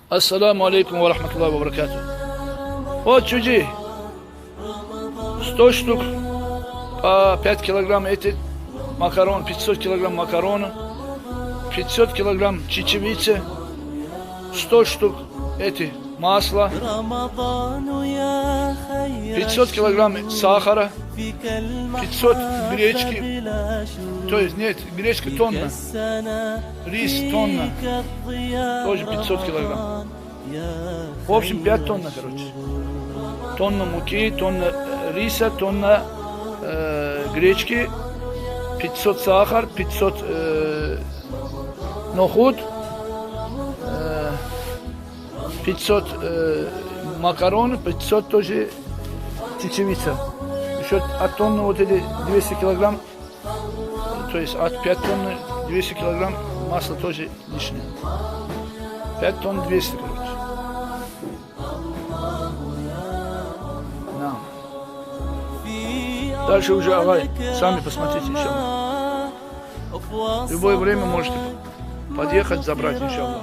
Ассаламу алейкум ва рахматуллахи ва баракату. Вот чуди. 100 штук по 5 килограмм эти макарон, 500 килограмм макарона, 500 килограмм чечевицы, 100 штук эти масла, 500 килограмм сахара, 500 гречки, то есть нет, гречка тонна, рис тонна, тоже 500 килограмм. В общем 5 тонн, короче. Тонна муки, тонна риса, тонна гречки, 500 сахар, 500 нохуд, 500 макарон, 500 тоже чечевица. Еще от тонны вот эти 200 килограмм, то есть от 5 тонн 200 килограмм масла тоже лишнее. 5 тонн 200, короче. Да. Дальше уже, авай, сами посмотрите, иншаллах. В любое время можете подъехать, забрать, иншаллах.